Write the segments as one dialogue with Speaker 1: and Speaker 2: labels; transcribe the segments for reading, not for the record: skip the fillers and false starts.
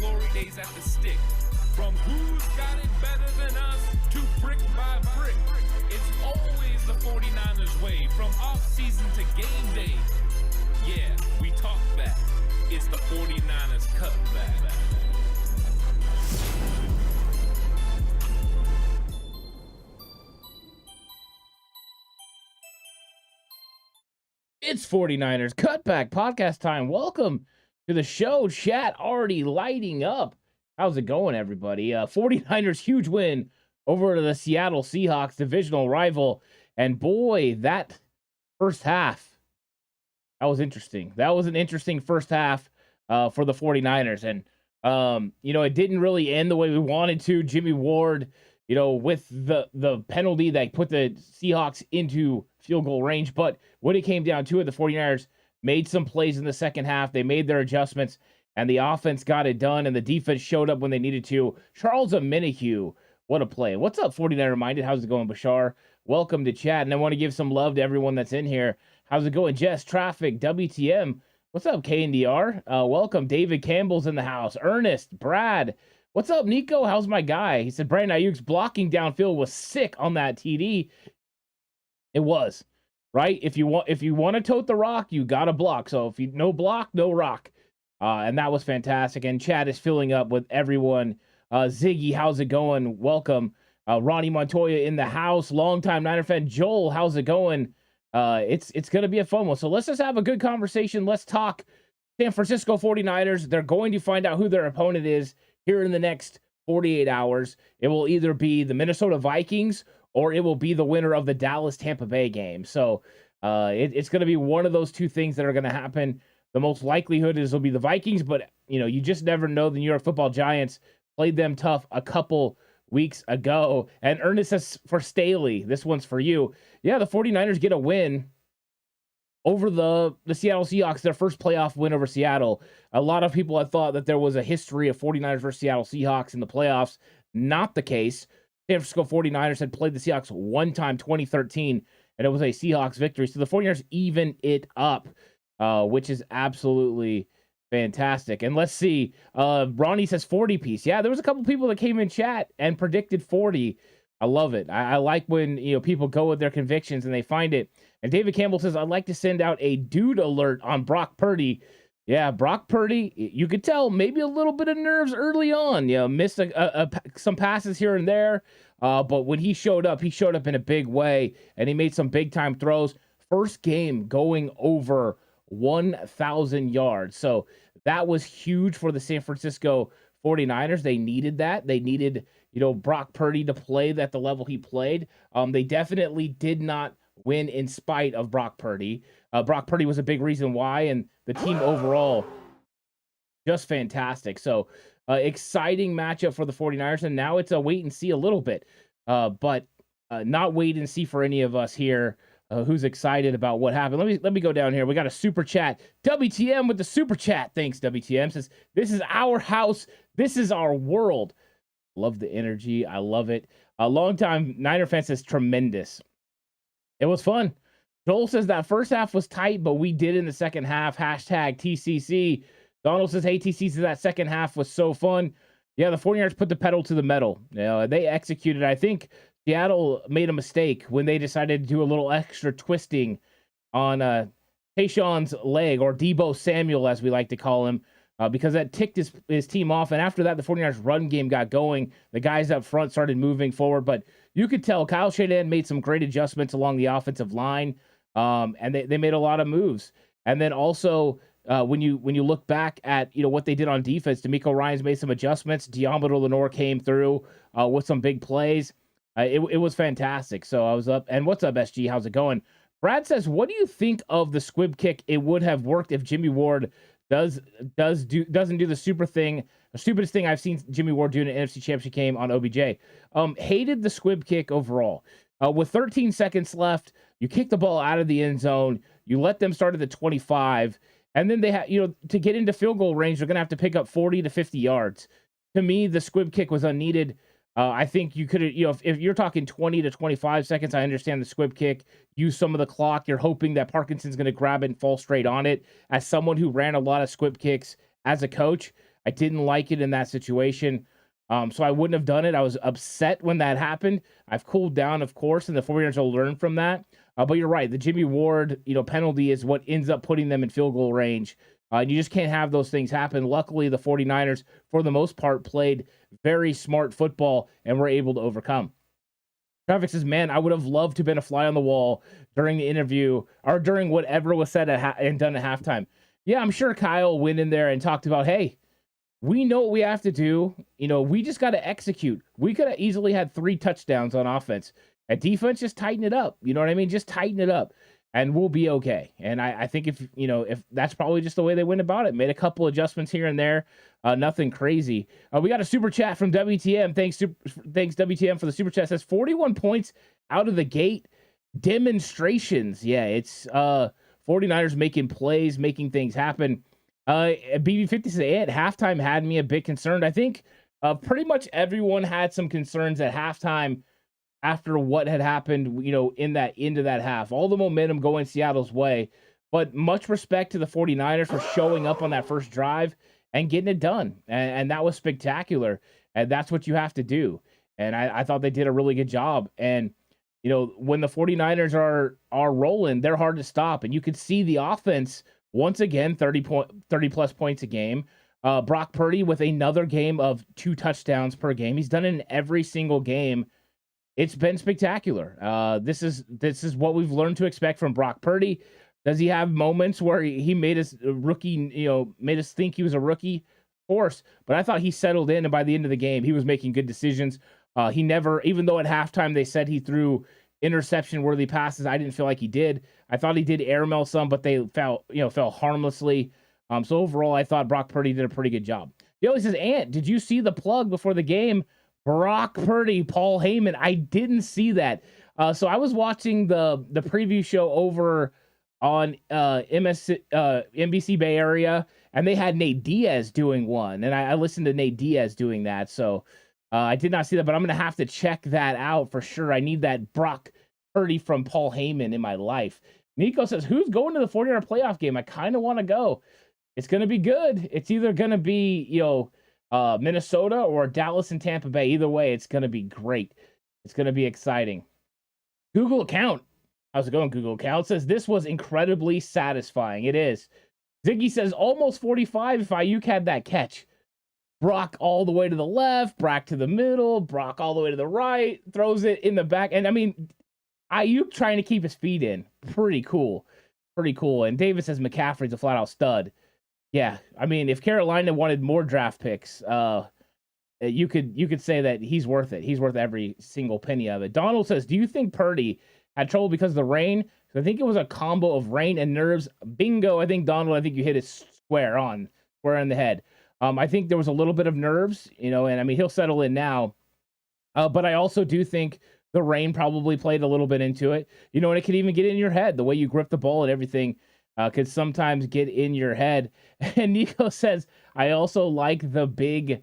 Speaker 1: glory days at the stick. From who's got it better than us to brick by brick. It's always the 49ers way, from off-season to game day. Yeah, we talk back. It's the 49ers Cutback.
Speaker 2: It's 49ers Cutback Podcast time. Welcome to the show. Chat already lighting up. How's it going, everybody? 49ers huge win over the Seattle Seahawks, divisional rival. And boy, that first half, that was interesting. That was an interesting first half for the 49ers. And, it didn't really end the way we wanted to. Jimmy Ward, with the penalty that put the Seahawks into field goal range. But when it came down to it, the 49ers made some plays in the second half. They made their adjustments, and the offense got it done, and the defense showed up when they needed to. Charles Omenihu, what a play. What's up, 49er Minded? How's it going, Bashar? Welcome to chat, and I want to give some love to everyone that's in here. How's it going, Jess, Traffic, WTM? What's up, KNDR? Welcome. David Campbell's in the house. Ernest, Brad. What's up, Nico? How's my guy? He said Brandon Ayuk's blocking downfield was sick on that TD. It was, right? If you want to tote the rock, you got to block. So if you no block, no rock. And that was fantastic. And chat is filling up with everyone. Ziggy, how's it going? Welcome. Ronnie Montoya in the house. Longtime Niner fan. Joel, how's it going? It's going to be a fun one. So let's just have a good conversation. Let's talk San Francisco 49ers. They're going to find out who their opponent is here in the next 48 hours. It will either be the Minnesota Vikings or it will be the winner of the Dallas-Tampa Bay game. So it's going to be one of those two things that are going to happen. The most likelihood is it'll be the Vikings, but you just never know. The New York Football Giants played them tough a couple weeks ago. And Ernest says for Staley, this one's for you. Yeah, the 49ers get a win over the Seattle Seahawks, their first playoff win over Seattle. A lot of people had thought that there was a history of 49ers versus Seattle Seahawks in the playoffs. Not the case. San Francisco 49ers had played the Seahawks one time, 2013, and it was a Seahawks victory. So the 49ers even it up, which is absolutely fantastic. And let's see. Ronnie says 40 piece. Yeah, there was a couple people that came in chat and predicted 40. I love it. I like when people go with their convictions and they find it. And David Campbell says, I'd like to send out a dude alert on Brock Purdy. Yeah, Brock Purdy, you could tell maybe a little bit of nerves early on. Missed some passes here and there. But when he showed up in a big way, and he made some big-time throws. First game going over 1,000 yards. So that was huge for the San Francisco 49ers. They needed that. They needed, Brock Purdy to play at the level he played. They definitely did not win in spite of Brock Purdy. Brock Purdy was a big reason why, and the team overall just fantastic. So exciting matchup for the 49ers, and now it's a wait and see a little bit, but not wait and see for any of us here who's excited about what happened. Let me go down here. We got a super chat. WTM with the super chat. Thanks, WTM. Says, this is our house. This is our world. Love the energy. I love it. A longtime Niner fan says, tremendous. It was fun. Joel says that first half was tight, but we did in the second half. Hashtag TCC. Donald says, hey, TCC, that second half was so fun. Yeah, the 49ers put the pedal to the metal. They executed. I think Seattle made a mistake when they decided to do a little extra twisting on Tayshawn's leg, or Deebo Samuel, as we like to call him, because that ticked his team off. And after that, the 49ers run game got going. The guys up front started moving forward. But you could tell Kyle Shanahan made some great adjustments along the offensive line, and they made a lot of moves. And then also, when you look back at what they did on defense, DeMeco Ryans made some adjustments. Deommodore Lenoir came through with some big plays. It was fantastic. So I was up. And what's up, SG? How's it going? Brad says, what do you think of the squib kick? It would have worked if Jimmy Ward doesn't do the stupidest thing I've seen Jimmy Ward do in an NFC Championship game on OBJ. Hated the squib kick overall. With 13 seconds left, you kick the ball out of the end zone. You let them start at the 25. And then they have, to get into field goal range, they're going to have to pick up 40 to 50 yards. To me, the squib kick was unneeded. I think you could have, if you're talking 20 to 25 seconds, I understand the squib kick, use some of the clock. You're hoping that Parkinson's going to grab it and fall straight on it. As someone who ran a lot of squib kicks as a coach, I didn't like it in that situation. So I wouldn't have done it. I was upset when that happened. I've cooled down, of course, and the 49ers will learn from that. But you're right. The Jimmy Ward, penalty is what ends up putting them in field goal range. You just can't have those things happen. Luckily, the 49ers, for the most part, played very smart football and were able to overcome. Traffic says, man, I would have loved to have been a fly on the wall during the interview or during whatever was said and done at halftime. Yeah, I'm sure Kyle went in there and talked about, hey, we know what we have to do. We just got to execute. We could have easily had 3 touchdowns on offense. At defense, just tighten it up. You know what I mean? Just tighten it up, and we'll be okay. And I think if that's probably just the way they went about it. Made a couple adjustments here and there. Nothing crazy. We got a super chat from WTM. Thanks WTM for the super chat. It says 41 points out of the gate. Demonstrations. Yeah, it's 49ers making plays, making things happen. BB50 says, at halftime had me a bit concerned. I think pretty much everyone had some concerns at halftime after what had happened, in that end of that half. All the momentum going Seattle's way. But much respect to the 49ers for showing up on that first drive and getting it done. And that was spectacular. And that's what you have to do. And I thought they did a really good job. And, when the 49ers are rolling, they're hard to stop. And you could see the offense, once again, 30-plus points a game. Brock Purdy with another game of 2 touchdowns per game. He's done it in every single game. It's been spectacular. This is what we've learned to expect from Brock Purdy. Does he have moments where he made us a rookie, made us think he was a rookie? Of course. But I thought he settled in, and by the end of the game, he was making good decisions. He never, even though at halftime they said he threw interception-worthy passes, I didn't feel like he did. I thought he did airmail some, but they fell harmlessly. So overall, I thought Brock Purdy did a pretty good job. He always says, Ant, did you see the plug before the game? Brock Purdy, Paul Heyman. I didn't see that. So I was watching the preview show over on NBC Bay Area, and they had Nate Diaz doing one, and I listened to Nate Diaz doing that. So I did not see that, but I'm going to have to check that out for sure. I need that Brock Purdy from Paul Heyman in my life. Nico says, who's going to the 49er playoff game? I kind of want to go. It's going to be good. It's either going to be, Minnesota or Dallas and Tampa Bay. Either way, it's going to be great. It's going to be exciting. Google account. How's it going, Google account? Says this was incredibly satisfying. It is. Ziggy says almost 45 if Ayuk had that catch. Brock all the way to the left, Brock to the middle, Brock all the way to the right, throws it in the back. And I mean, Ayuk trying to keep his feet in. Pretty cool. Pretty cool. And David says McCaffrey's a flat out stud. Yeah, I mean, if Carolina wanted more draft picks, you could say that he's worth it. He's worth every single penny of it. Donald says, do you think Purdy had trouble because of the rain? I think it was a combo of rain and nerves. Bingo. I think, Donald, you hit it square in the head. I think there was a little bit of nerves, and I mean, he'll settle in now. But I also do think the rain probably played a little bit into it, and it could even get in your head. The way you grip the ball and everything could sometimes get in your head. And Nico says, I also like the big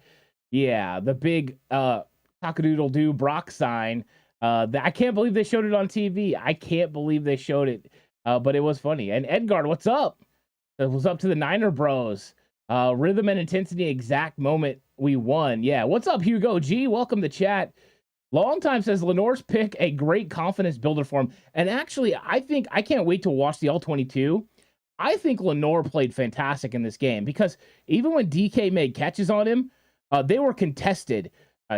Speaker 2: cock-a-doodle-doo Brock sign. I can't believe they showed it on TV. I can't believe they showed it, but it was funny. And Edgard, what's up? It was up to the Niner bros. Rhythm and intensity, exact moment we won. Yeah, what's up, Hugo G? Welcome to chat. Long time says Lenore's pick a great confidence builder for him. And actually, I think I can't wait to watch the All-22. I think Lenore played fantastic in this game because even when DK made catches on him, they were contested.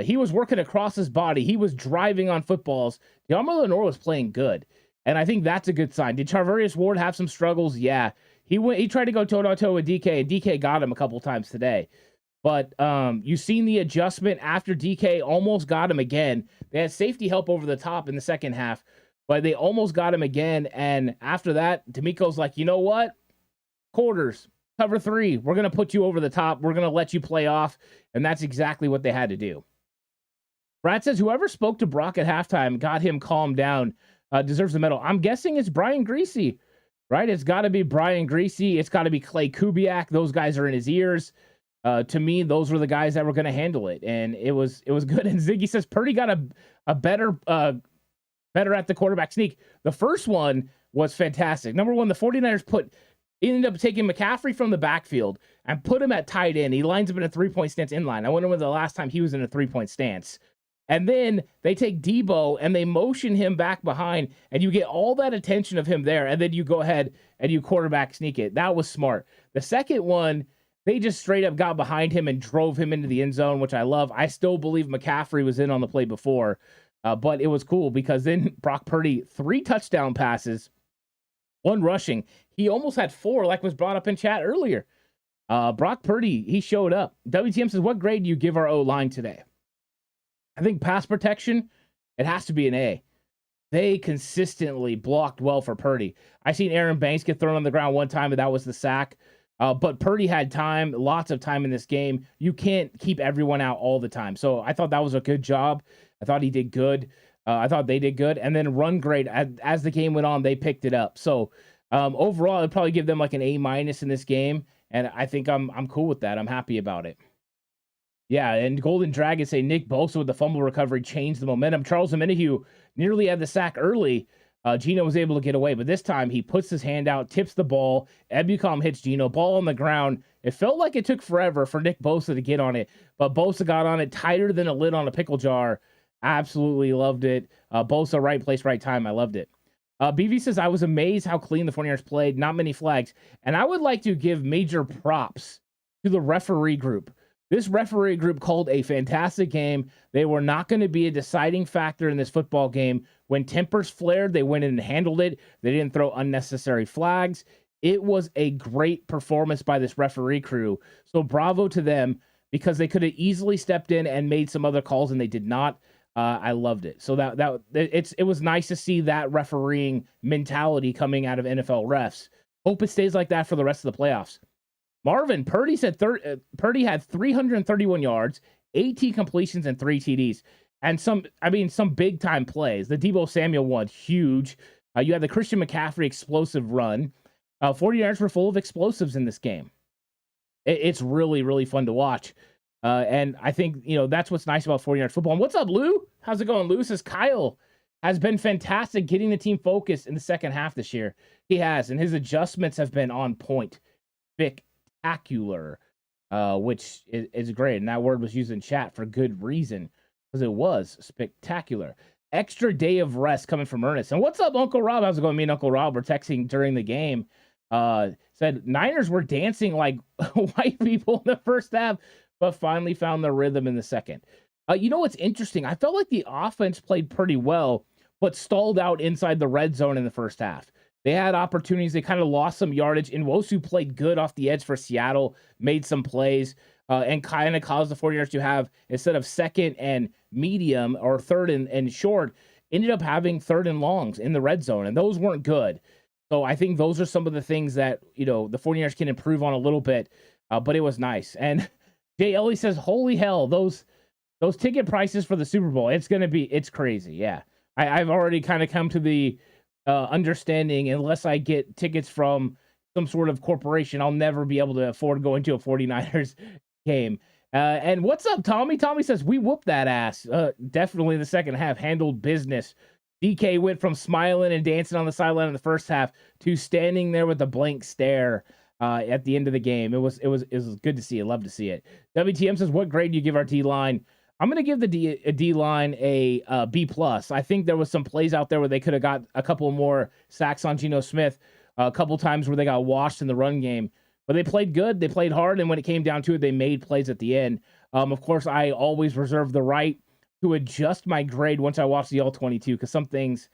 Speaker 2: He was working across his body. He was driving on footballs. Yama Lenore was playing good. And I think that's a good sign. Did Charvarius Ward have some struggles? Yeah. He tried to go toe-to-toe with DK, and DK got him a couple times today. But you've seen the adjustment after DK almost got him again. They had safety help over the top in the second half, but they almost got him again. And after that, D'Amico's like, you know what? Quarters, cover 3. We're going to put you over the top. We're going to let you play off. And that's exactly what they had to do. Brad says, whoever spoke to Brock at halftime got him calmed down deserves the medal. I'm guessing it's Brian Greasy, right? It's got to be Brian Greasy. It's got to be Clay Kubiak. Those guys are in his ears. To me, those were the guys that were going to handle it. And it was good. And Ziggy says, Purdy got a better at the quarterback sneak. The first one was fantastic. Number one, the 49ers put He ended up taking McCaffrey from the backfield and put him at tight end. He lines up in a 3-point stance inline. I wonder when the last time he was in a 3-point stance. And then they take Debo and they motion him back behind, and you get all that attention of him there, and then you go ahead and you quarterback sneak it. That was smart. The second one, they just straight up got behind him and drove him into the end zone, which I love. I still believe McCaffrey was in on the play before, but it was cool because then Brock Purdy, 3 touchdown passes, 1 rushing. He almost had 4, like was brought up in chat earlier. Brock Purdy, he showed up. WTM says, what grade do you give our O-line today? I think pass protection, it has to be an A. They consistently blocked well for Purdy. I seen Aaron Banks get thrown on the ground one time, and that was the sack. But Purdy had time, lots of time in this game. You can't keep everyone out all the time. So I thought that was a good job. I thought he did good. I thought they did good. And then run grade, as the game went on, they picked it up. So overall, I'd probably give them like an A- in this game. And I think I'm cool with that. I'm happy about it. Yeah, and Golden Dragon say Nick Bosa with the fumble recovery changed the momentum. Charles Omenihu nearly had the sack early. Gino was able to get away, but this time he puts his hand out, tips the ball. Ebukam hits Gino, ball on the ground. It felt like it took forever for Nick Bosa to get on it, but Bosa got on it tighter than a lid on a pickle jar. Absolutely loved it. Bosa, right place, right time. I loved it. BV says, I was amazed how clean the 49ers played. Not many flags. And I would like to give major props to the referee group. This referee group called a fantastic game. They were not going to be a deciding factor in this football game. When tempers flared, they went in and handled it. They didn't throw unnecessary flags. It was a great performance by this referee crew. So bravo to them, because they could have easily stepped in and made some other calls, and they did not. I loved it. So it was nice to see that refereeing mentality coming out of NFL refs. Hope it stays like that for the rest of the playoffs. Marvin, Purdy said Purdy had 331 yards, 18 completions, and 3 TDs. And some big time plays. The Deebo Samuel one, huge. You had the Christian McCaffrey explosive run. 49ers were full of explosives in this game. It's really, really fun to watch. And I think, that's what's nice about 49ers football. And what's up, Lou? How's it going? Lou says Kyle has been fantastic getting the team focused in the second half this year. He has, and his adjustments have been on point. Spectacular, which is great. And that word was used in chat for good reason, because it was spectacular. Extra day of rest coming from Ernest. And what's up, Uncle Rob? How's it going? Me and Uncle Rob were texting during the game. Said Niners were dancing like white people in the first half, but finally found their rhythm in the second. What's interesting? I felt like the offense played pretty well, but stalled out inside the red zone in the first half. They had opportunities. They kind of lost some yardage. Nwosu played good off the edge for Seattle, made some plays, and kind of caused the 49ers to have, instead of second and medium or third and short, ended up having third and longs in the red zone, and those weren't good. So I think those are some of the things that, the 49ers can improve on a little bit, but it was nice. And Jay Ellie says, holy hell, those ticket prices for the Super Bowl, it's crazy. Yeah. I've already kind of come to the understanding, unless I get tickets from some sort of corporation, I'll never be able to afford going to a 49ers game. And what's up, Tommy? Tommy says, we whooped that ass. Definitely in the second half, handled business. DK went from smiling and dancing on the sideline in the first half to standing there with a blank stare at the end of the game. It was good to see it. Love to see it. WTM says, what grade do you give our D-line? I'm going to give the D-line a B+. I think there was some plays out there where they could have got a couple more sacks on Geno Smith, a couple times where they got washed in the run game. But they played good. They played hard, and when it came down to it, they made plays at the end. Of course, I always reserve the right to adjust my grade once I watch the All-22, because some things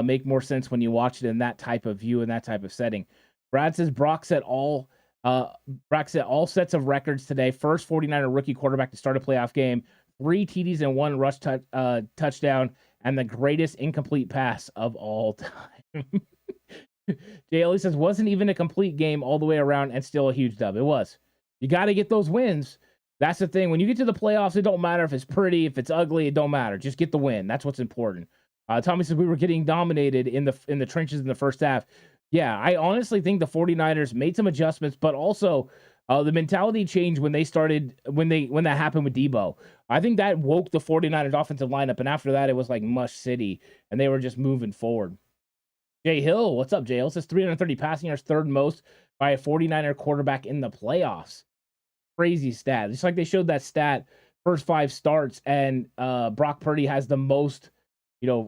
Speaker 2: make more sense when you watch it in that type of view and that type of setting. Brad says Brock set all sets of records today. First 49er rookie quarterback to start a playoff game. 3 TDs and 1 rush touchdown, and the greatest incomplete pass of all time. Jay Ellie says, wasn't even a complete game all the way around and still a huge dub. It was. You got to get those wins. That's the thing. When you get to the playoffs, it don't matter if it's pretty, if it's ugly, it don't matter. Just get the win. That's what's important. Tommy says we were getting dominated in the trenches in the first half. Yeah, I honestly think the 49ers made some adjustments, but also the mentality changed when that happened with Debo. I think that woke the 49ers offensive lineup, and after that, it was like mush city, and they were just moving forward. Jay Hill, what's up, Jay Hill? Says 330 passing yards, third most by a 49er quarterback in the playoffs. Crazy stat. Just like they showed that stat, first 5 starts, and Brock Purdy has the most,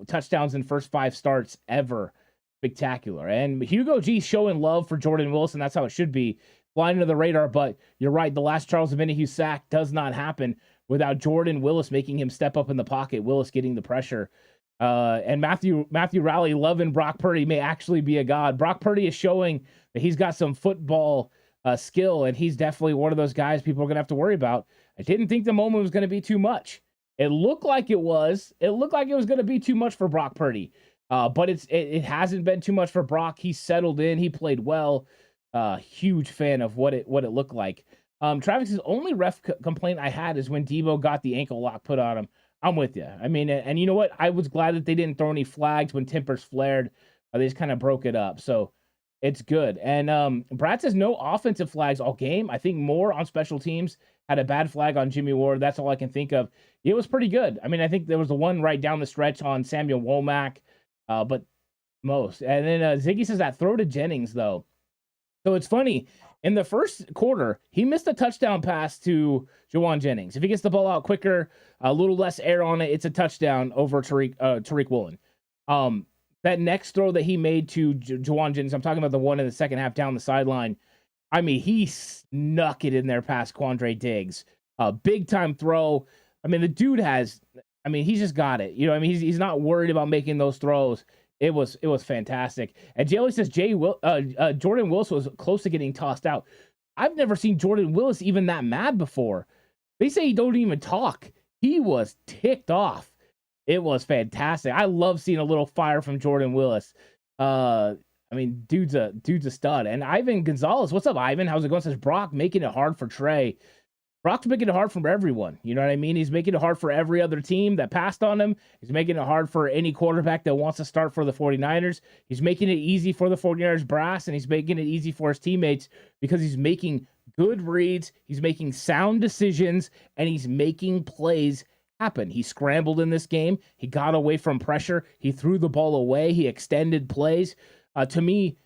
Speaker 2: touchdowns in first 5 starts ever. Spectacular. And Hugo G showing love for Jordan Wilson. That's how it should be. Flying under the radar, but you're right. The last Charles Omenihu sack does not happen without Jordan Willis making him step up in the pocket. Willis getting the pressure. And Matthew Rowley loving Brock Purdy may actually be a god. Brock Purdy is showing that he's got some football skill, and he's definitely one of those guys people are going to have to worry about. I didn't think the moment was going to be too much. It looked like it was. It looked like it was going to be too much for Brock Purdy. But it hasn't been too much for Brock. He settled in. He played well. Huge fan of what it looked like. Travis's only ref complaint I had is when Debo got the ankle lock put on him. I'm with you. I mean, and you know what? I was glad that they didn't throw any flags when tempers flared. They just kind of broke it up. So it's good. And Brad says no offensive flags all game. I think more on special teams. Had a bad flag on Jimmy Ward. That's all I can think of. It was pretty good. I mean, I think there was the one right down the stretch on Samuel Womack. But most. And then Ziggy says that throw to Jennings, though. So it's funny. In the first quarter, he missed a touchdown pass to Juwan Jennings. If he gets the ball out quicker, a little less air on it, it's a touchdown over Tariq Woolen. That next throw that he made to Juwan Jennings, I'm talking about the one in the second half down the sideline. I mean, he snuck it in there past Quandre Diggs. Big time throw. I mean, the dude he's just got it. He's not worried about making those throws. It was fantastic. And Jaylee says Jordan Willis was close to getting tossed out. I've never seen Jordan Willis even that mad before. They say he don't even talk. He was ticked off. It was fantastic. I love seeing a little fire from Jordan Willis. Dude's a stud. And Ivan Gonzalez, what's up, Ivan? How's it going? Says Brock making it hard for Trey. Brock's making it hard for everyone. You know what I mean? He's making it hard for every other team that passed on him. He's making it hard for any quarterback that wants to start for the 49ers. He's making it easy for the 49ers brass, and he's making it easy for his teammates because he's making good reads, he's making sound decisions, and he's making plays happen. He scrambled in this game. He got away from pressure. He threw the ball away. He extended plays. To me,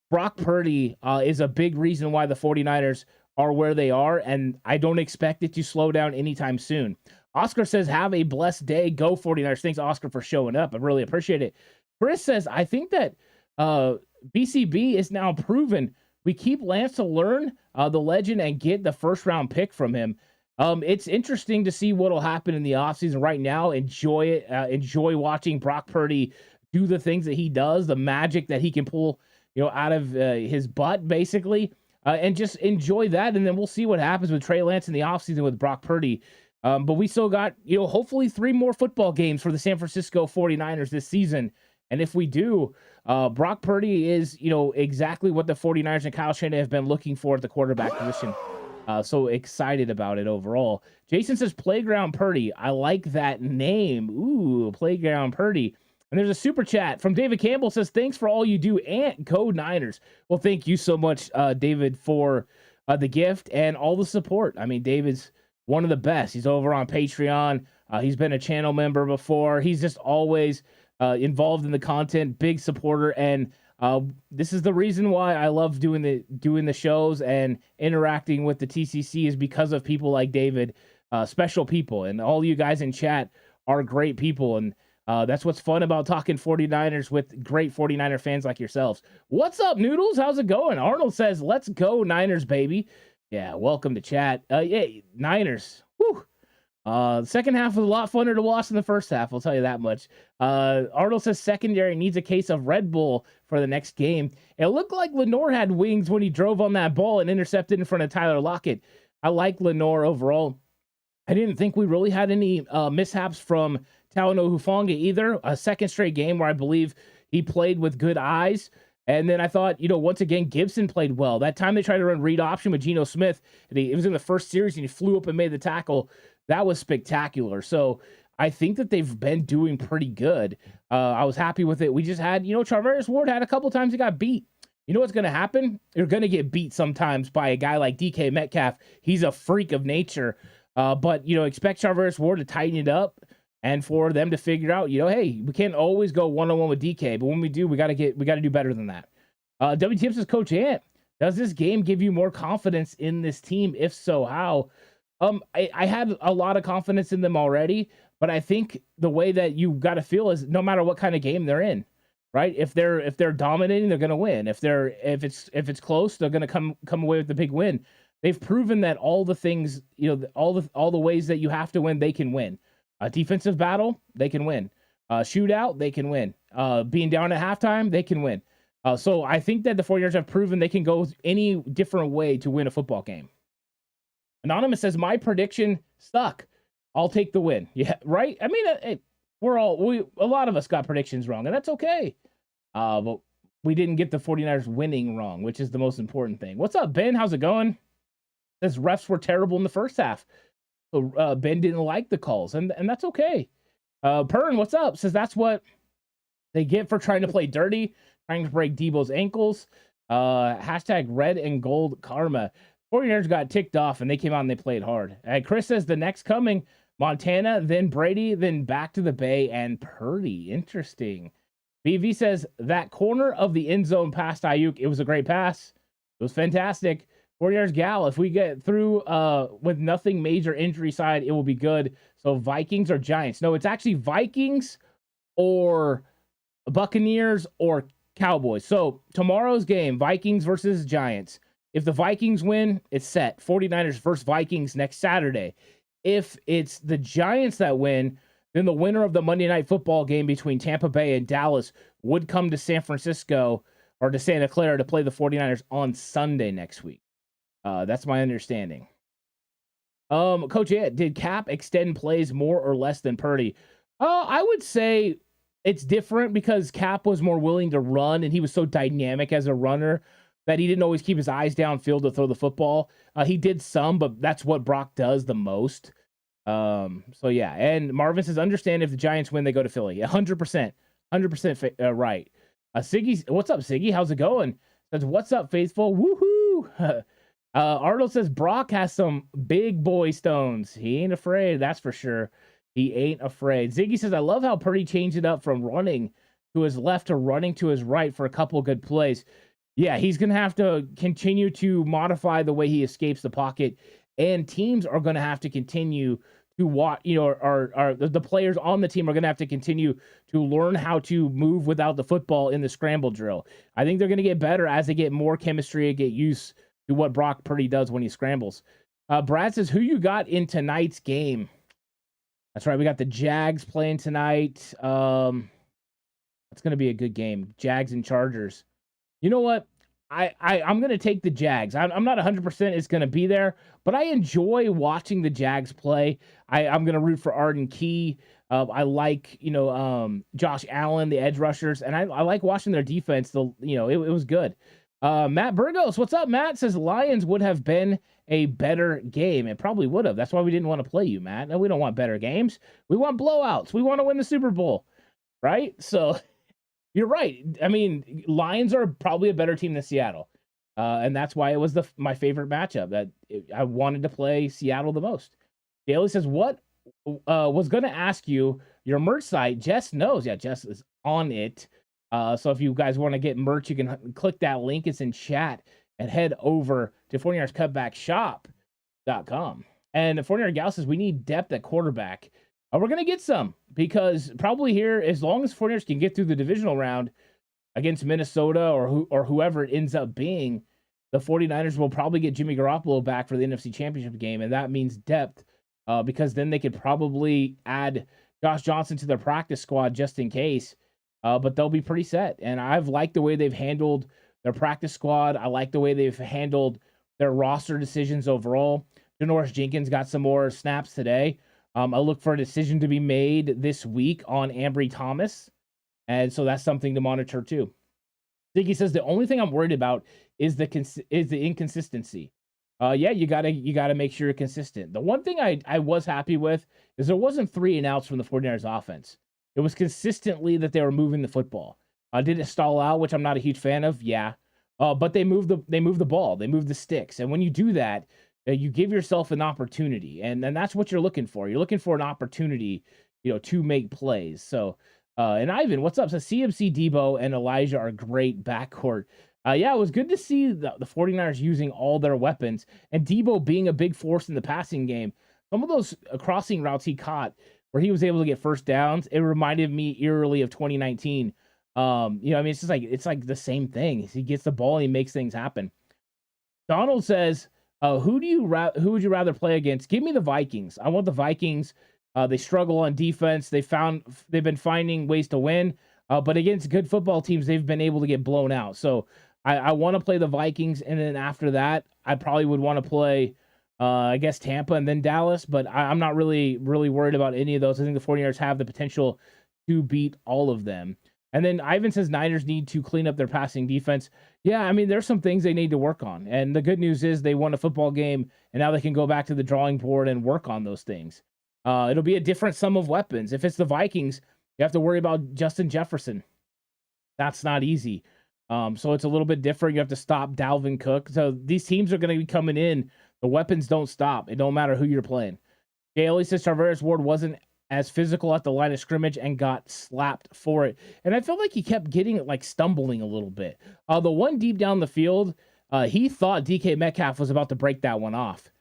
Speaker 2: Brock Purdy is a big reason why the 49ers are where they are, and I don't expect it to slow down anytime soon. Oscar says, have a blessed day. Go 49ers. Thanks, Oscar, for showing up. I really appreciate it. Chris says, I think that BCB is now proven. We keep Lance to learn the legend and get the first-round pick from him. It's interesting to see what will happen in the offseason right now. Enjoy it. Enjoy watching Brock Purdy do the things that he does, the magic that he can pull out of his butt, basically. And just enjoy that, and then we'll see what happens with Trey Lance in the offseason with Brock Purdy. But we still got, hopefully 3 more football games for the San Francisco 49ers this season. And if we do, Brock Purdy is, exactly what the 49ers and Kyle Shanahan have been looking for at the quarterback position. So excited about it overall. Jason says Playground Purdy. I like that name. Ooh, Playground Purdy. And there's a super chat from David Campbell says, thanks for all you do and go Niners. Well, thank you so much, David, for the gift and all the support. I mean, David's one of the best. He's over on Patreon. He's been a channel member before. He's just always involved in the content, big supporter. And this is the reason why I love doing the shows and interacting with the TCC is because of people like David, special people. And all you guys in chat are great people. And that's what's fun about talking 49ers with great 49er fans like yourselves. What's up, Noodles? How's it going? Arnold says, let's go Niners, baby. Yeah, welcome to chat. Yeah, Niners. Whew. The second half was a lot funner to watch than the first half, I'll tell you that much. Arnold says secondary needs a case of Red Bull for the next game. It looked like Lenore had wings when he drove on that ball and intercepted in front of Tyler Lockett. I like Lenore overall. I didn't think we really had any mishaps from Talanoa Hufanga either. A second straight game where I believe he played with good eyes. And then I thought, once again, Gibson played well. That time they tried to run read option with Geno Smith, it was in the first series and he flew up and made the tackle. That was spectacular. So I think that they've been doing pretty good. I was happy with it. We just had, Charvarius Ward had a couple times he got beat. You know what's going to happen? You're going to get beat sometimes by a guy like DK Metcalf. He's a freak of nature. But expect Charvarius Ward to tighten it up and for them to figure out, hey, we can't always go one-on-one with DK, but when we do, we got to do better than that. WTF says Coach Ant. Does this game give you more confidence in this team? If so, how? I had a lot of confidence in them already, but I think the way that you got to feel is no matter what kind of game they're in, right? If they're dominating, they're going to win. If it's close, they're going to come away with the big win. They've proven that all the things, all the ways that you have to win, they can win. A defensive battle, they can win. Shootout, they can win. Being down at halftime, they can win. So I think that the 49ers have proven they can go any different way to win a football game. Anonymous says, my prediction stuck. I'll take the win. Yeah, right? I mean, a lot of us got predictions wrong, and that's okay. But we didn't get the 49ers winning wrong, which is the most important thing. What's up, Ben? How's it going? Says refs were terrible in the first half. So Ben didn't like the calls, and that's okay. Pern, what's up? Says that's what they get for trying to play dirty, trying to break Debo's ankles. Hashtag red and gold karma. 49ers got ticked off, and they came out and they played hard. Chris says the next coming, Montana, then Brady, then back to the Bay, and Purdy. Interesting. BV says that corner of the end zone past Ayuk, it was a great pass. It was fantastic. 49ers gal, if we get through with nothing major injury side, it will be good. So Vikings or Giants? No, it's actually Vikings or Buccaneers or Cowboys. So tomorrow's game, Vikings versus Giants. If the Vikings win, it's set. 49ers versus Vikings next Saturday. If it's the Giants that win, then the winner of the Monday Night Football game between Tampa Bay and Dallas would come to San Francisco or to Santa Clara to play the 49ers on Sunday next week. That's my understanding. Coach, did Cap extend plays more or less than Purdy? I would say it's different because Cap was more willing to run, and he was so dynamic as a runner that he didn't always keep his eyes downfield to throw the football. He did some, but that's what Brock does the most. So yeah, and Marvin says, understand if the Giants win, they go to Philly. 100%, 100% right. Siggy, what's up, Siggy? How's it going? Says, what's up, faithful? Woohoo! Arnold says, Brock has some big boy stones. He ain't afraid, that's for sure. He ain't afraid. Ziggy says, I love how Purdy changed it up from running to his left to running to his right for a couple good plays. Yeah, he's going to have to continue to modify the way he escapes the pocket, and teams are going to have to continue to watch, the players on the team are going to have to continue to learn how to move without the football in the scramble drill. I think they're going to get better as they get more chemistry and get used to what Brock Purdy does when he scrambles. Brad says, who you got in tonight's game? That's right, we got the Jags playing tonight. It's going to be a good game. Jags and Chargers. You know what? I'm going to take the Jags. I'm not 100% it's going to be there, but I enjoy watching the Jags play. I'm going to root for Arden Key. I like, Josh Allen, the edge rushers, and I like watching their defense. It was good. Matt Burgos, what's up, Matt? Says Lions would have been a better game. It probably would have. That's why we didn't want to play you, Matt. No, we don't want better games. We want blowouts. We want to win the Super Bowl, right? So... You're right. I mean, Lions are probably a better team than Seattle, and that's why it was my favorite matchup. I wanted to play Seattle the most. Daly says, "What was going to ask you your merch site?" Jess knows. Yeah, Jess is on it. So if you guys want to get merch, you can click that link. It's in chat and head over to 49ers Cutback Shop.com. And the 49er gal says we need depth at quarterback. We're going to get some because probably here, as long as 49ers can get through the divisional round against Minnesota or whoever it ends up being, the 49ers will probably get Jimmy Garoppolo back for the NFC Championship game, and that means depth because then they could probably add Josh Johnson to their practice squad just in case, but they'll be pretty set. And I've liked the way they've handled their practice squad. I like the way they've handled their roster decisions overall. Janoris Jenkins got some more snaps today. I look for a decision to be made this week on Ambry Thomas, and so that's something to monitor too. Ziggy says the only thing I'm worried about is the inconsistency. You gotta make sure you're consistent. The one thing I was happy with is there wasn't 3 and outs from the 49ers offense. It was consistently that they were moving the football. Did it stall out, which I'm not a huge fan of? Yeah, but they moved the ball, they moved the sticks, and when you do that, you give yourself an opportunity, and that's what you're looking for. You're looking for an opportunity, to make plays. So, and Ivan, what's up? So CMC, Debo, and Elijah are great backcourt. Yeah, it was good to see the 49ers using all their weapons and Debo being a big force in the passing game. Some of those crossing routes he caught where he was able to get first downs, it reminded me eerily of 2019. I mean, it's like the same thing. He gets the ball and he makes things happen. Donald says, who would you rather play against? Give me the Vikings. I want the Vikings. They struggle on defense. They've been finding ways to win, but against good football teams, they've been able to get blown out. So I want to play the Vikings, and then after that, I probably would want to play, I guess, Tampa and then Dallas, but I'm not really worried about any of those. I think the 49ers have the potential to beat all of them. And then Ivan says Niners need to clean up their passing defense. Yeah, I mean, there's some things they need to work on. And the good news is they won a football game, and now they can go back to the drawing board and work on those things. It'll be a different sum of weapons. If it's the Vikings, you have to worry about Justin Jefferson. That's not easy. So it's a little bit different. You have to stop Dalvin Cook. So these teams are going to be coming in. The weapons don't stop. It don't matter who you're playing. Gailey says Charvarius Ward wasn't as physical at the line of scrimmage and got slapped for it. And I felt like he kept getting it, like stumbling a little bit. The one deep down the field, he thought DK Metcalf was about to break that one off,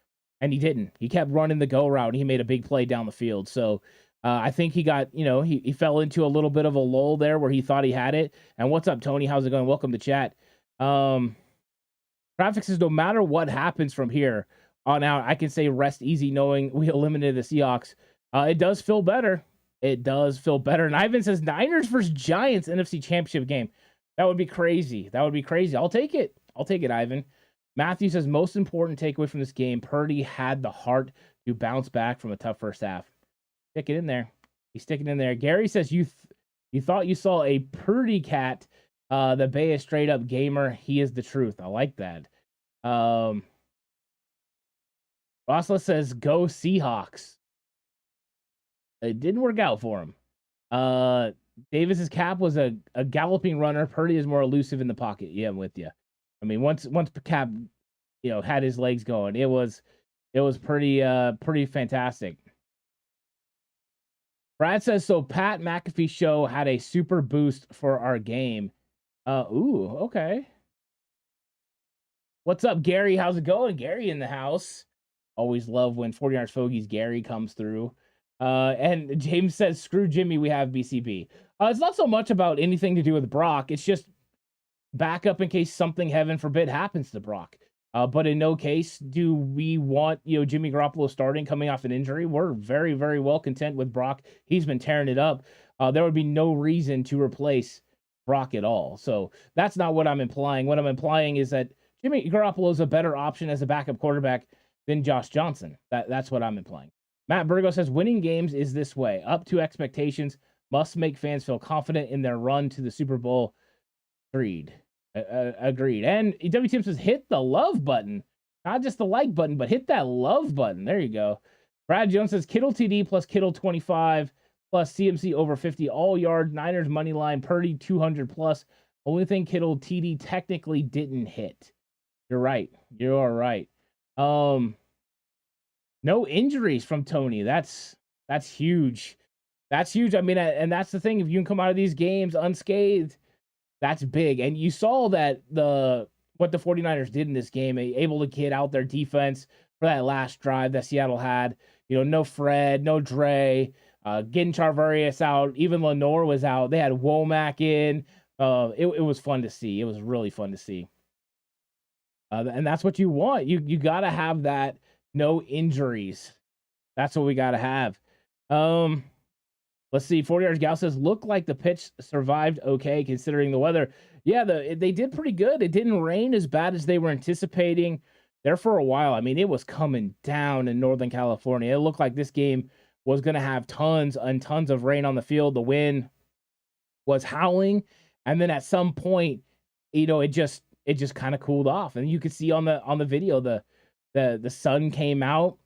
Speaker 2: and he didn't. He kept running the go route, and he made a big play down the field. So I think he got, he fell into a little bit of a lull there where he thought he had it. And what's up, Tony? How's it going? Welcome to chat. Traffic says, no matter what happens from here on out, I can say rest easy knowing we eliminated the Seahawks. It does feel better. It does feel better. And Ivan says Niners versus Giants NFC Championship game. That would be crazy. I'll take it. Ivan. Matthew says most important takeaway from this game, Purdy had the heart to bounce back from a tough first half. Stick it in there. He's sticking in there. Gary says you thought you saw a Purdy cat. The Bay is straight up gamer. He is the truth. I like that. Rosla says go Seahawks. It didn't work out for him. Davis's Cap was a galloping runner. Purdy is more elusive in the pocket. Yeah, I'm with you. I mean, once Cap, had his legs going, it was pretty fantastic. Brad says, so Pat McAfee show had a super boost for our game. Okay. What's up, Gary? How's it going? Gary in the house. Always love when 49ers Fogies Gary comes through. And James says, screw Jimmy, we have BCB. It's not so much about anything to do with Brock. It's just backup in case something, heaven forbid, happens to Brock. But in no case do we want, Jimmy Garoppolo starting coming off an injury. We're very, very well content with Brock. He's been tearing it up. There would be no reason to replace Brock at all. So that's not what I'm implying. What I'm implying is that Jimmy Garoppolo is a better option as a backup quarterback than Josh Johnson. That's what I'm implying. Matt Burgo says, winning games is this way. Up to expectations, must make fans feel confident in their run to the Super Bowl. Agreed. And WTM says, hit the love button. Not just the like button, but hit that love button. There you go. Brad Jones says, Kittle TD plus Kittle 25 plus CMC over 50 all yard. Niners money line, Purdy 200 plus. Only thing Kittle TD technically didn't hit. You're right. You are right. No injuries from Tony. That's huge. That's huge. I mean, and that's the thing. If you can come out of these games unscathed, that's big. And you saw that what the 49ers did in this game, able to get out their defense for that last drive that Seattle had. No Fred, no Trey, getting Charvarius out. Even Lenore was out. They had Womack in. It was fun to see. It was really fun to see. And that's what you want. You got to have that. No injuries. That's what we got to have. Let's see. 40 yards Gal says, look like the pitch survived okay considering the weather. Yeah, they did pretty good. It didn't rain as bad as they were anticipating there for a while. I mean, it was coming down in Northern California. It looked like this game was going to have tons and tons of rain on the field. The wind was howling. And then at some point, it just kind of cooled off. And you could see on the video, the sun came out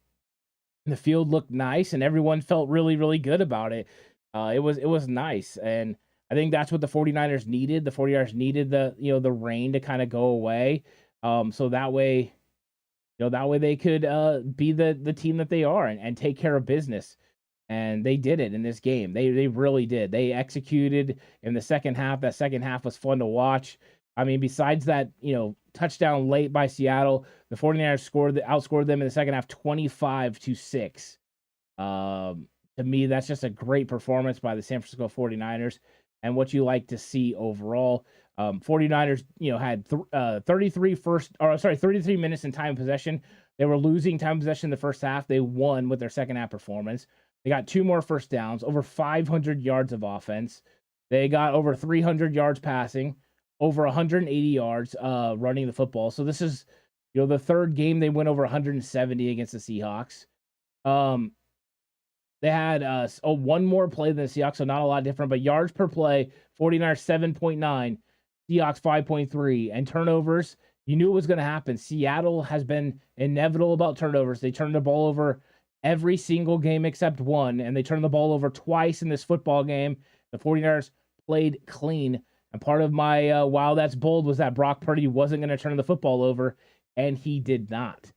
Speaker 2: and the field looked nice and everyone felt really, really good about it. It was nice. And I think that's what the 49ers needed. The 49ers needed the rain to kind of go away. So that way they could be the team that they are and take care of business. And they did it in this game. They really did. They executed in the second half. That second half was fun to watch. I mean, besides that, touchdown late by Seattle, the 49ers outscored them in the second half 25-6. To me, that's just a great performance by the San Francisco 49ers and what you like to see overall. 49ers, had 33 minutes in time of possession. They were losing time of possession in the first half. They won with their second half performance. They got 2 more first downs, over 500 yards of offense. They got over 300 yards passing, over 180 yards running the football. So this is, the third game they went over 170 against the Seahawks. They had one more play than the Seahawks, so not a lot different. But yards per play, 49ers 7.9, Seahawks 5.3. And turnovers, you knew it was going to happen. Seattle has been inevitable about turnovers. They turned the ball over every single game except one, and they turned the ball over twice in this football game. The 49ers played clean. And part of my wow, that's bold was that Brock Purdy wasn't going to turn the football over, and he did not.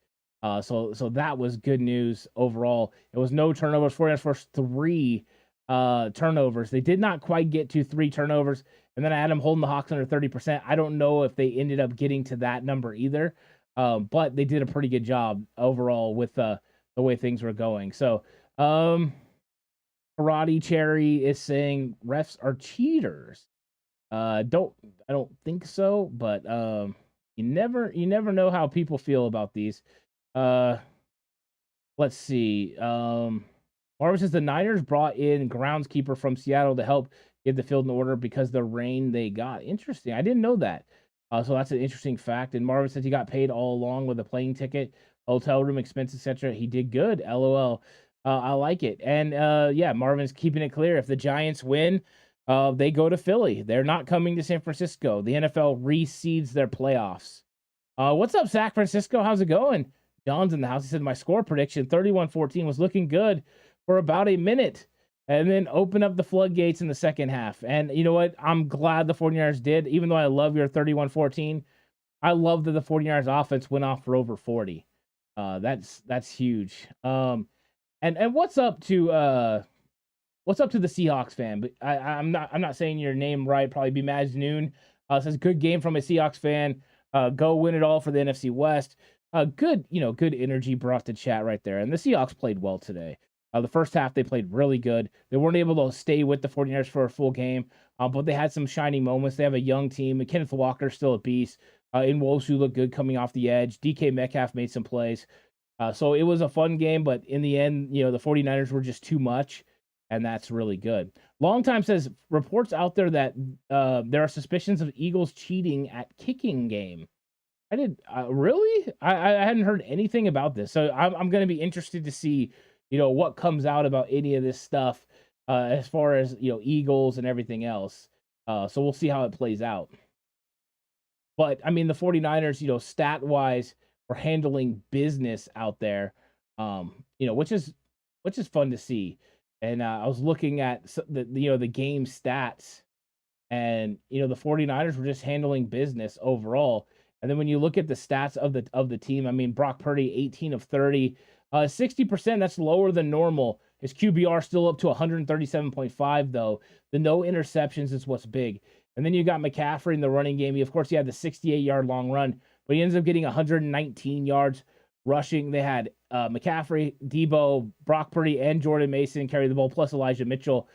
Speaker 2: So that was good news overall. It was no turnovers. 49ers forced 3 turnovers. They did not quite get to 3 turnovers. And then I had them holding the Hawks under 30%. I don't know if they ended up getting to that number either. But they did a pretty good job overall with the way things were going. So, Karate Cherry is saying refs are cheaters. I don't think so, but you never know how people feel about these. Let's see. Marvin says the Niners brought in groundskeeper from Seattle to help get the field in order because the rain they got. Interesting. I didn't know that. So that's an interesting fact. And Marvin says he got paid all along with a plane ticket, hotel room expense, etc. He did good. LOL. I like it. And Marvin's keeping it clear. If the Giants win, they go to Philly. They're not coming to San Francisco. The NFL reseeds their playoffs. What's up, San Francisco? How's it going? John's in the house. He said my score prediction, 31-14, was looking good for about a minute and then open up the floodgates in the second half. And you know what? I'm glad the 49ers did. Even though I love your 31-14, I love that the 49ers offense went off for over 40. That's huge. And what's up to the Seahawks fan? But I'm not saying your name right. Probably be Majnoon. Says good game from a Seahawks fan. Go win it all for the NFC West. Good energy brought to chat right there. And the Seahawks played well today. The first half, they played really good. They weren't able to stay with the 49ers for a full game, but they had some shining moments. They have a young team. Kenneth Walker's still a beast. Nwosu looked good coming off the edge. DK Metcalf made some plays. So it was a fun game, but in the end, the 49ers were just too much, and that's really good. Longtime says, reports out there that there are suspicions of Eagles cheating at kicking game. I did really? I hadn't heard anything about this, so I'm going to be interested to see, what comes out about any of this stuff as far as Eagles and everything else. So we'll see how it plays out. But I mean, the 49ers, stat wise, were handling business out there, which is fun to see. And I was looking at the game stats, and the 49ers were just handling business overall. And then when you look at the stats of the team, I mean, Brock Purdy, 18 of 30, 60%, that's lower than normal. His QBR still up to 137.5, though. The no interceptions is what's big. And then you got McCaffrey in the running game. He had the 68-yard long run, but he ends up getting 119 yards rushing. They had McCaffrey, Debo, Brock Purdy, and Jordan Mason carry the ball, plus Elijah Mitchell.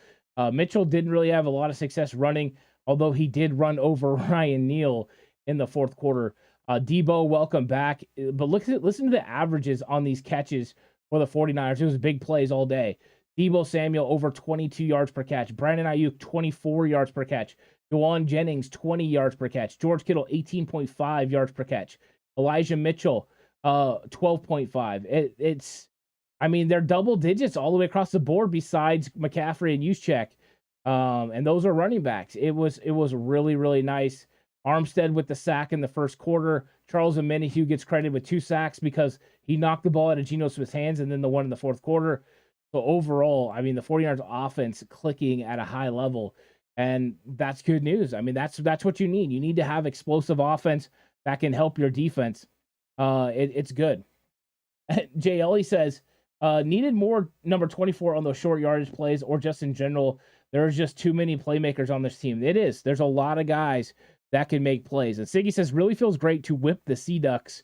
Speaker 2: Mitchell didn't really have a lot of success running, although he did run over Ryan Neal in the fourth quarter. Debo, welcome back. But listen to the averages on these catches for the 49ers. It was big plays all day. Debo Samuel, over 22 yards per catch. Brandon Ayuk, 24 yards per catch. Juwan Jennings, 20 yards per catch. George Kittle, 18.5 yards per catch. Elijah Mitchell, 12.5. They're double digits all the way across the board besides McCaffrey and Juszczyk. And those are running backs. It was really, really nice. Armstead with the sack in the first quarter. Charles Omenihu gets credited with 2 sacks because he knocked the ball out of Geno Smith's hands, and then the one in the fourth quarter. So overall, the 49ers offense clicking at a high level, and that's good news. That's what you need. You need to have explosive offense that can help your defense. It's good. Jay Ellie says, needed more number 24 on those short yardage plays, or just in general, there's just too many playmakers on this team. It is. There's a lot of guys that can make plays. And Siggy says, really feels great to whip the Sea Ducks.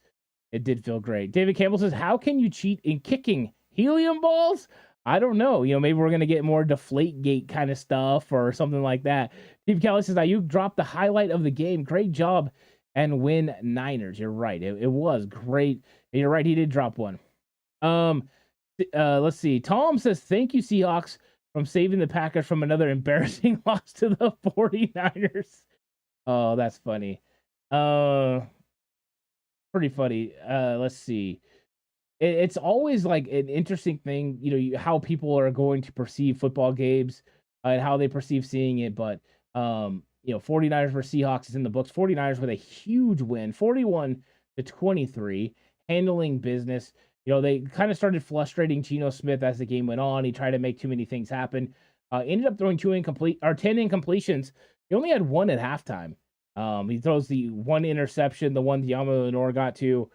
Speaker 2: It did feel great. David Campbell says, how can you cheat in kicking helium balls? I don't know. Maybe we're going to get more Deflategate kind of stuff or something like that. Steve Kelly says, you dropped the highlight of the game. Great job and win Niners. You're right. It was great. You're right. He did drop one. Let's see. Tom says, thank you, Seahawks, from saving the Packers from another embarrassing loss to the 49ers. Oh, that's funny. Pretty funny. Let's see. It's always like an interesting thing, how people are going to perceive football games and how they perceive seeing it. But, 49ers versus Seahawks is in the books. 49ers with a huge win, 41-23, handling business. They kind of started frustrating Geno Smith as the game went on. He tried to make too many things happen. Ended up throwing 10 incompletions. He only had one at halftime. He throws the one interception, the one Diamo Lenore got to.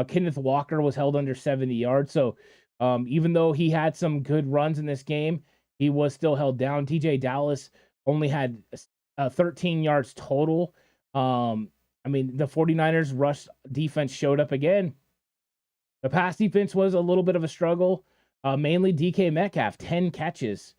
Speaker 2: Kenneth Walker was held under 70 yards. So even though he had some good runs in this game, he was still held down. TJ Dallas only had 13 yards total. The 49ers rush defense showed up again. The pass defense was a little bit of a struggle. Mainly DK Metcalf, 10 catches.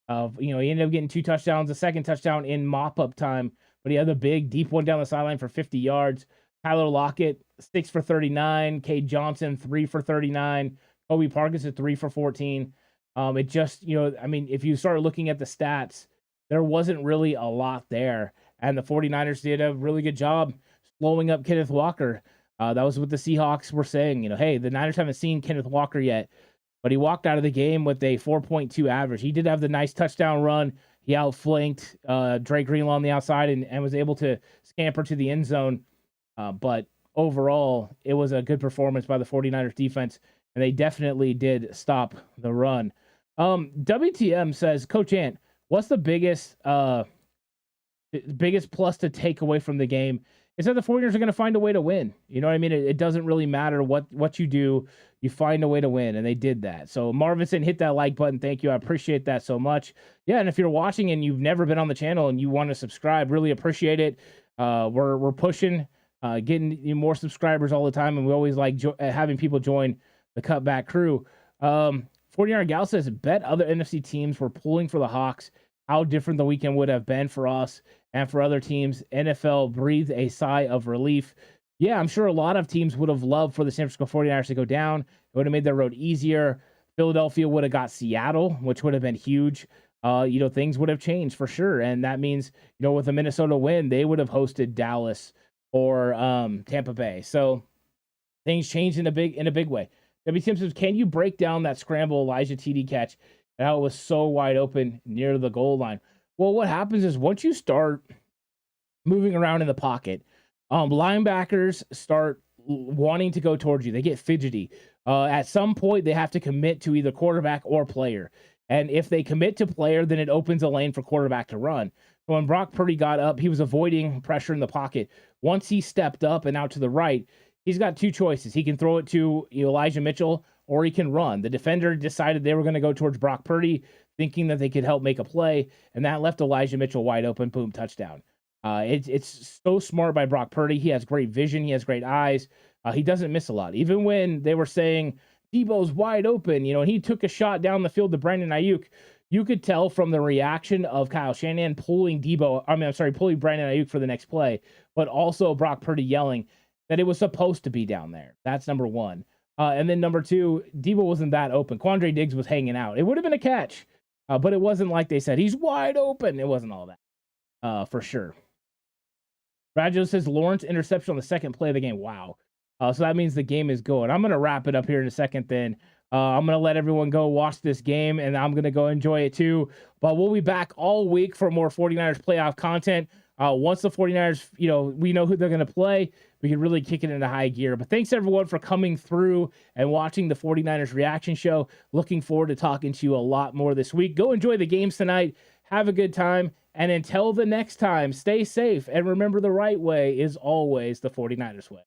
Speaker 2: He ended up getting 2 touchdowns, a second touchdown in mop-up time, but he had the big deep one down the sideline for 50 yards. Tyler Lockett, 6 for 39. Cade Johnson, 3 for 39. Kobe Parkinson, 3 for 14. It just, if you start looking at the stats, there wasn't really a lot there. And the 49ers did a really good job slowing up Kenneth Walker. That was what the Seahawks were saying. Hey, the Niners haven't seen Kenneth Walker yet, but he walked out of the game with a 4.2 average. He did have the nice touchdown run. He outflanked Drake Greenlaw on the outside and was able to scamper to the end zone. But overall, it was a good performance by the 49ers defense, and they definitely did stop the run. WTM says, Coach Ant, what's the biggest plus to take away from the game? Is that the 49ers are going to find a way to win. You know what I mean? It doesn't really matter what you do. You find a way to win, and they did that. So Marvinson, hit that like button. Thank you. I appreciate that so much. Yeah, and if you're watching and you've never been on the channel and you want to subscribe, really appreciate it. We're pushing, getting more subscribers all the time, and we always like having people join the Cutback crew. 49er Gal says, bet other NFC teams were pulling for the Hawks. How different the weekend would have been for us and for other teams. NFL breathed a sigh of relief. Yeah, I'm sure a lot of teams would have loved for the San Francisco 49ers to go down. It would have made their road easier. Philadelphia would have got Seattle, which would have been huge. Things would have changed for sure. And that means, with a Minnesota win, they would have hosted Dallas or Tampa Bay. So things changed in a big way. W. Simpson, can you break down that scramble Elijah TD catch and how it was so wide open near the goal line? Well, what happens is once you start moving around in the pocket, linebackers start wanting to go towards you. They get fidgety. At some point, they have to commit to either quarterback or player. And if they commit to player, then it opens a lane for quarterback to run. So when Brock Purdy got up, he was avoiding pressure in the pocket. Once he stepped up and out to the right, he's got 2 choices. He can throw it to Elijah Mitchell, or he can run. The defender decided they were going to go towards Brock Purdy, thinking that they could help make a play, and that left Elijah Mitchell wide open. Boom, touchdown. It's so smart by Brock Purdy. He has great vision. He has great eyes. He doesn't miss a lot. Even when they were saying Debo's wide open, and he took a shot down the field to Brandon Ayuk, you could tell from the reaction of Kyle Shanahan pulling pulling Brandon Ayuk for the next play, but also Brock Purdy yelling that it was supposed to be down there. That's number one. And then number 2, Debo wasn't that open. Quandre Diggs was hanging out. It would have been a catch, but it wasn't like they said, he's wide open. It wasn't all that, for sure. Rajo says Lawrence interception on the second play of the game. Wow. So that means the game is going. I'm going to wrap it up here in a second then. I'm going to let everyone go watch this game, and I'm going to go enjoy it too. But we'll be back all week for more 49ers playoff content. Once the 49ers, we know who they're going to play, we can really kick it into high gear. But thanks, everyone, for coming through and watching the 49ers reaction show. Looking forward to talking to you a lot more this week. Go enjoy the games tonight. Have a good time. And until the next time, stay safe. And remember, the right way is always the 49ers way.